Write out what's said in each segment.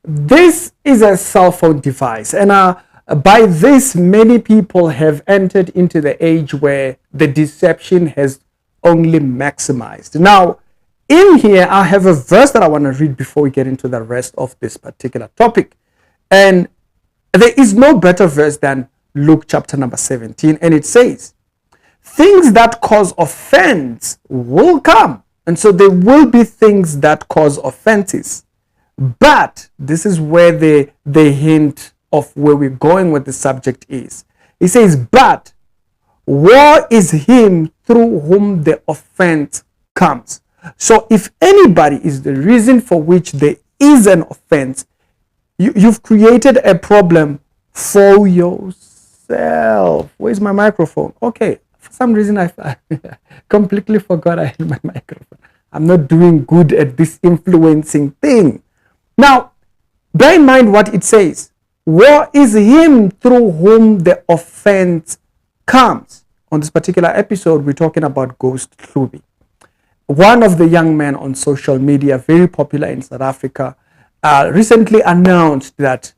this is a cell phone device, and by this, many people have entered into the age where the deception has only maximized. Now, in here, I have a verse that I want to read before we get into the rest of this particular topic. And there is no better verse than Luke chapter number 17. And it says, things that cause offense will come. And so there will be things that cause offenses. But this is where the hint of where we're going with the subject is. It says, but woe is him through whom the offense comes. So if anybody is the reason for which there is an offense, you've created a problem for yourself. Where's my microphone? Okay, for some reason I completely forgot I had my microphone. I'm not doing good at this influencing thing. Now, bear in mind what it says. Woe is him through whom the offense comes. On this particular episode, we're talking about GhostHlubi. One of the young men on social media, very popular in South Africa, recently announced that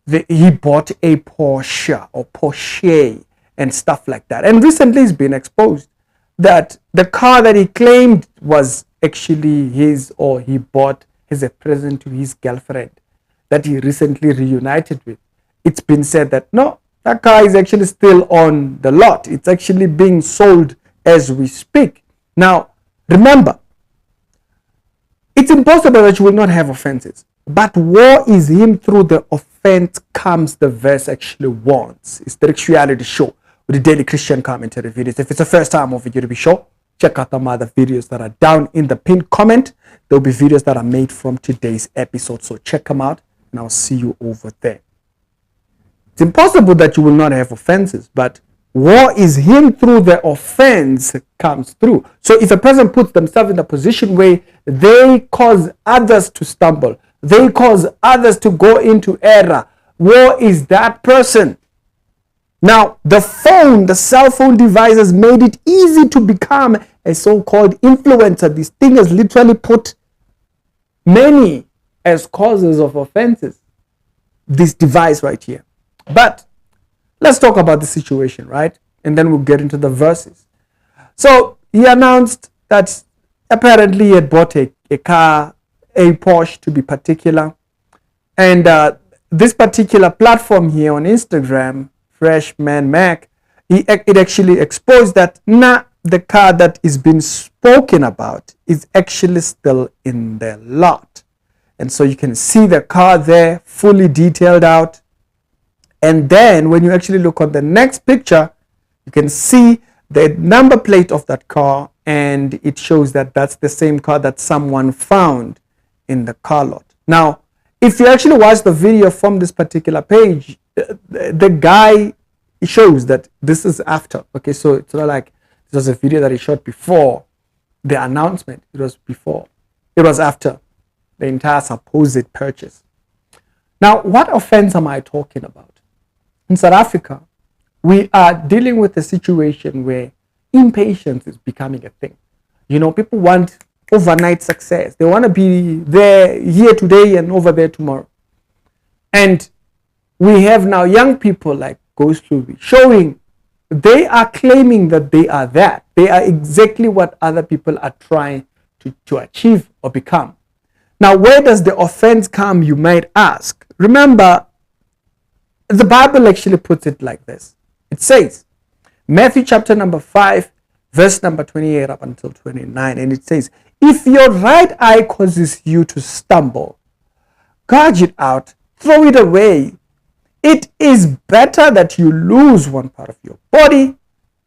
he bought a Porsche or Porsche and stuff like that. And recently it's been exposed that the car that he claimed was actually his, or he bought as a present to his girlfriend that he recently reunited with. It's been said that no, that car is actually still on the lot. It's actually being sold as we speak. Now, remember, it's impossible that you will not have offenses. But woe is him through the offense comes, the verse actually warns. It's the actuality show with the daily Christian commentary videos. If it's the first time of YouTube show, check out the other videos that are down in the pinned comment. There'll be videos that are made from today's episode. So check them out and I'll see you over there. It's impossible that you will not have offenses, but woe is him through the offense comes through. So if a person puts themselves in a position where they cause others to stumble, they cause others to go into error, woe is that person. Now, the cell phone device has made it easy to become a so-called influencer. This thing has literally put many as causes of offenses. This device right here. But let's talk about the situation, right? And then we'll get into the verses. So he announced that apparently he had bought a car, a Porsche to be particular. And this particular platform here on Instagram, Freshman Mac, it actually exposed that the car that is being spoken about is actually still in the lot. And so you can see the car there fully detailed out. And then when you actually look on the next picture, you can see the number plate of that car, and it shows that that's the same car that someone found in the car lot. Now, if you actually watch the video from this particular page, the guy shows that this is after. Okay, so it's not like this was a video that he shot before the announcement. It was before. It was after the entire supposed purchase. Now, what offense am I talking about? In South Africa, we are dealing with a situation where impatience is becoming a thing. You know, people want overnight success. They want to be there, here today and over there tomorrow. And we have now young people like GhostHlubi showing, they are claiming that they are that. They are exactly what other people are trying to achieve or become. Now, where does the offense come, you might ask? Remember, the Bible actually puts it like this. It says, Matthew chapter number 5, verse number 28 up until 29. And it says, if your right eye causes you to stumble, gouge it out, throw it away. It is better that you lose one part of your body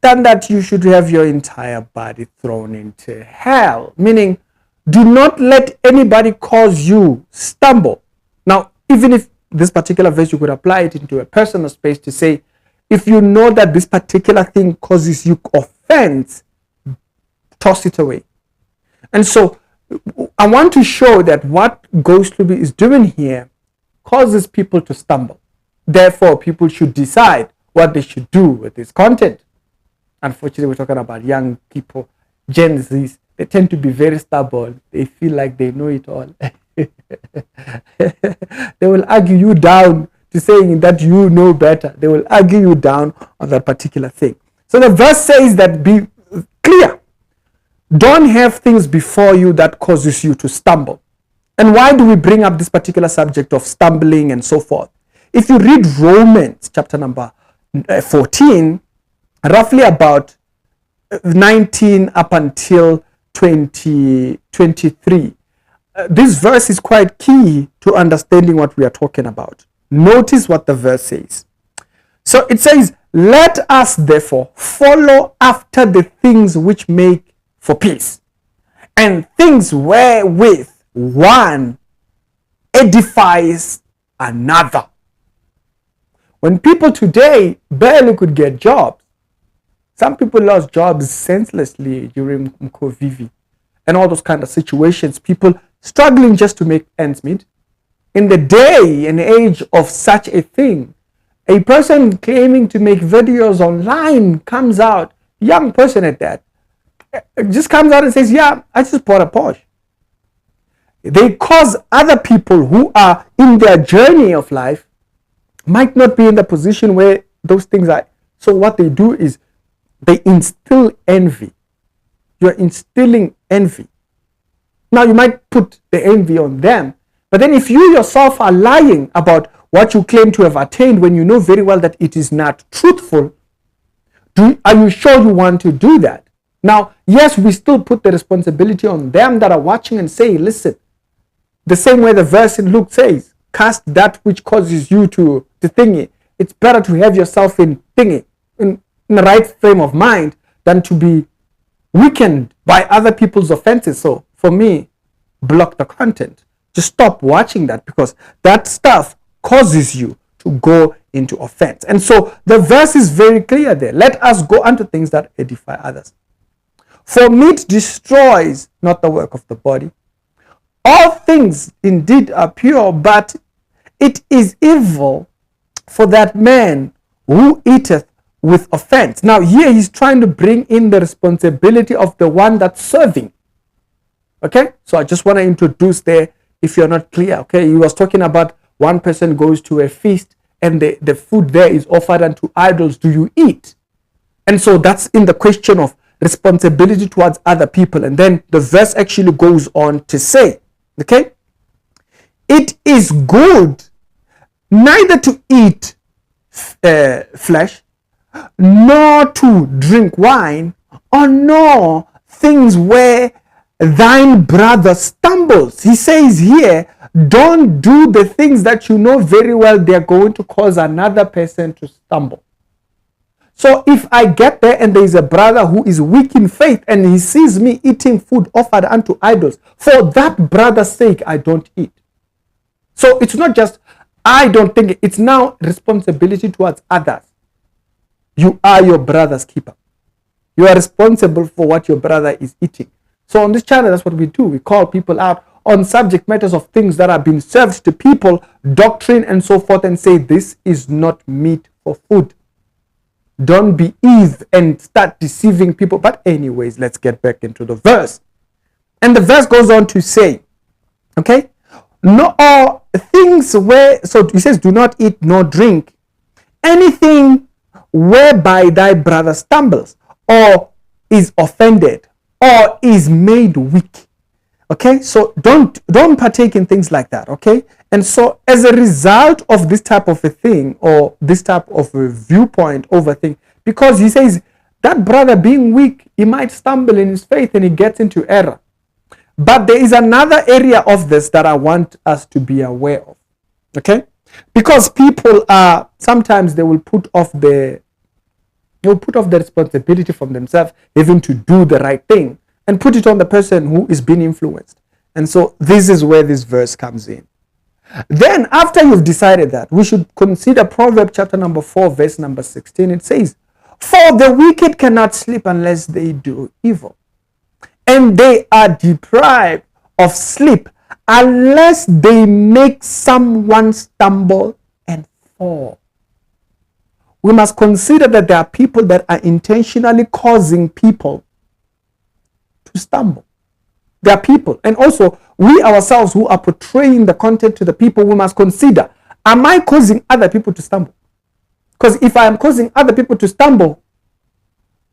than that you should have your entire body thrown into hell. Meaning, do not let anybody cause you stumble. Now, even if this particular verse, you could apply it into a personal space to say, if you know that this particular thing causes you offense, toss it away. And so I want to show that what GhostHlubi is doing here causes people to stumble. Therefore, people should decide what they should do with this content. Unfortunately, we're talking about young people, Gen Zs. They tend to be very stubborn. They feel like they know it all. They will argue you down to saying that you know better. They will argue you down on that particular thing. So the verse says that be clear. Don't have things before you that causes you to stumble. And why do we bring up this particular subject of stumbling and so forth? If you read Romans chapter number 14, roughly about 19 up until 23, this verse is quite key to understanding what we are talking about. Notice what the verse says. So it says, let us therefore follow after the things which make for peace, and things wherewith one edifies another. When people today barely could get jobs, some people lost jobs senselessly during COVID and all those kind of situations, people struggling just to make ends meet. In the day and age of such a thing, a person claiming to make videos online comes out, young person at that, just comes out and says, yeah, I just bought a Porsche. They cause other people who are in their journey of life might not be in the position where those things are. So what they do is they instill envy. You're instilling envy. Now you might put the envy on them, but then if you yourself are lying about what you claim to have attained when you know very well that it is not truthful, are you sure you want to do that? Now, yes, we still put the responsibility on them that are watching and say, listen, the same way the verse in Luke says, cast that which causes you to thingy. It's better to have yourself in thingy, in the right frame of mind, than to be weakened by other people's offenses. So for me, block the content. Just stop watching that, because that stuff causes you to go into offense. And so the verse is very clear there. Let us go unto things that edify others. For meat destroys not the work of the body. All things indeed are pure, but it is evil for that man who eateth with offense. Now here he's trying to bring in the responsibility of the one that's serving. Okay, so I just want to introduce there, if you're not clear. Okay, he was talking about one person goes to a feast and the food there is offered unto idols. Do you eat? And so that's in the question of responsibility towards other people. And then the verse actually goes on to say, okay, it is good neither to eat flesh, nor to drink wine, or nor things where thine brother stumbles. He says here, don't do the things that you know very well they're going to cause another person to stumble. So if I get there and there is a brother who is weak in faith and he sees me eating food offered unto idols, for that brother's sake, I don't eat. So it's not just, I don't think, it's now responsibility towards others. You are your brother's keeper. You are responsible for what your brother is eating. So on this channel, that's what we do. We call people out on subject matters of things that are being served to people, doctrine and so forth, and say this is not meat for food. Don't be Eve and start deceiving people. But anyways, let's get back into the verse. And the verse goes on to say, okay, no all things where, so he says, do not eat nor drink anything whereby thy brother stumbles or is offended or is made weak. Okay, so don't partake in things like that. Okay, and so as a result of this type of a thing, or this type of a viewpoint over thing, because he says that brother being weak, he might stumble in his faith and he gets into error. But there is another area of this that I want us to be aware of. Okay, because people are sometimes they will put off the responsibility from themselves, even to do the right thing, and put it on the person who is being influenced. And so this is where this verse comes in. Then after you've decided that, we should consider Proverbs chapter number 4, verse number 16. It says, for the wicked cannot sleep unless they do evil, and they are deprived of sleep unless they make someone stumble and fall. We must consider that there are people that are intentionally causing people to stumble. There are people. And also, we ourselves who are portraying the content to the people, we must consider, am I causing other people to stumble? Because if I am causing other people to stumble,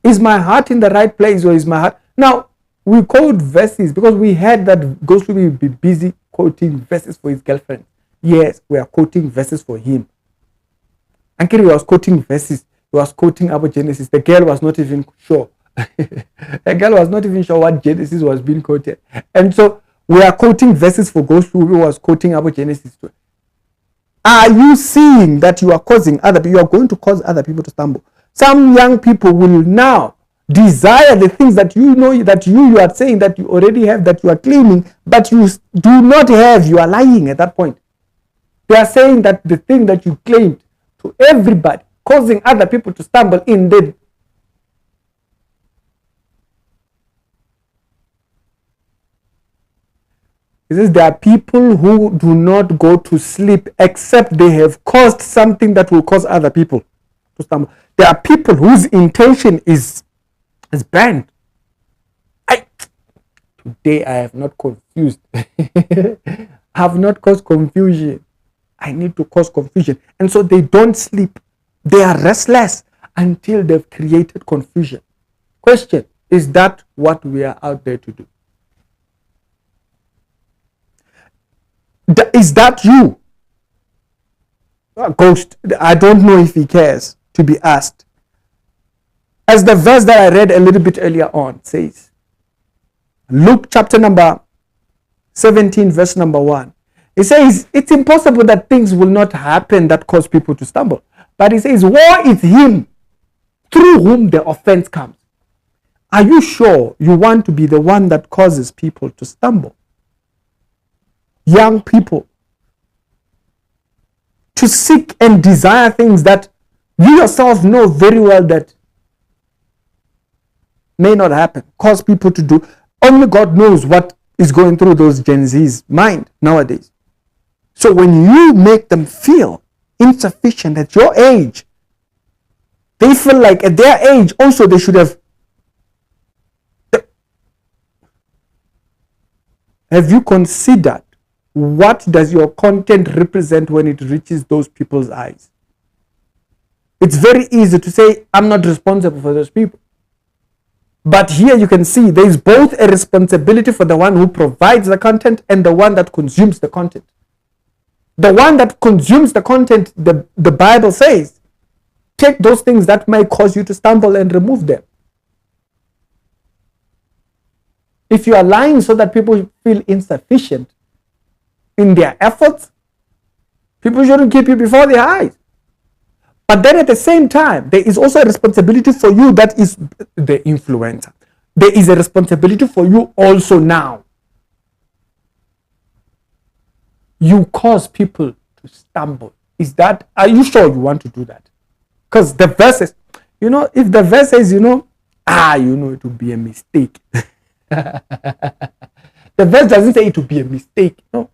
is my heart in the right place, or is my heart... Now, we quote verses because we heard that GhostHlubi will be busy quoting verses for his girlfriend. Yes, we are quoting verses for him. Ankiri was quoting verses. He was quoting about Genesis. The girl was not even sure. The girl was not even sure what Genesis was being quoted. And so we are quoting verses for GhostHlubi, who was quoting about Genesis. Are you seeing that you are causing other people? You are going to cause other people to stumble. Some young people will now desire the things that you know that you are saying that you already have, that you are claiming, but you do not have. You are lying at that point. They are saying that the thing that you claimed to everybody, causing other people to stumble in the... It says there are people who do not go to sleep except they have caused something that will cause other people to stumble. There are people whose intention is banned. Today I have not confused. I have not caused confusion. I need to cause confusion. And so they don't sleep. They are restless until they've created confusion. Question, is that what we are out there to do? Is that you? Ghost, I don't know if he cares to be asked. As the verse that I read a little bit earlier on says, Luke chapter number 17, verse number 1. It says, it's impossible that things will not happen that cause people to stumble. But it says, woe is him through whom the offense comes. Are you sure you want to be the one that causes people to stumble? Young people, to seek and desire things that you yourself know very well that may not happen, cause people to do. Only God knows what is going through those Gen Z's mind nowadays. So when you make them feel insufficient at your age, they feel like at their age also they should have. Have you considered what does your content represent when it reaches those people's eyes? It's very easy to say, I'm not responsible for those people. But here you can see there is both a responsibility for the one who provides the content and the one that consumes the content. The one that consumes the content, the Bible says, take those things that may cause you to stumble and remove them. If you are lying so that people feel insufficient in their efforts, people shouldn't keep you before their eyes. But then at the same time, there is also a responsibility for you that is the influencer. There is a responsibility for you also now. You cause people to stumble. Are you sure you want to do that? Because the verses, if the verse says, it would be a mistake. The verse doesn't say it would be a mistake. No.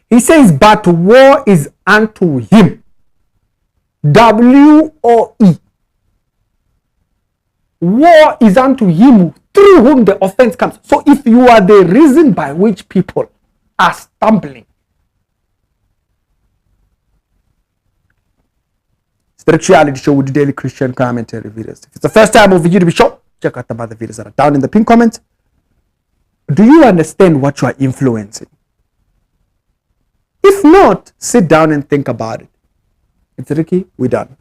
He says, but woe is unto him. W-O-E. Woe is unto him through whom the offense comes. So if you are the reason by which people are stumbling, Spirituality Show with the daily Christian commentary videos. If it's the first time over YouTube show, check out the other videos that are down in the pinned comment. Do you understand what you are influencing? If not, sit down and think about it. It's Ricky, we're done.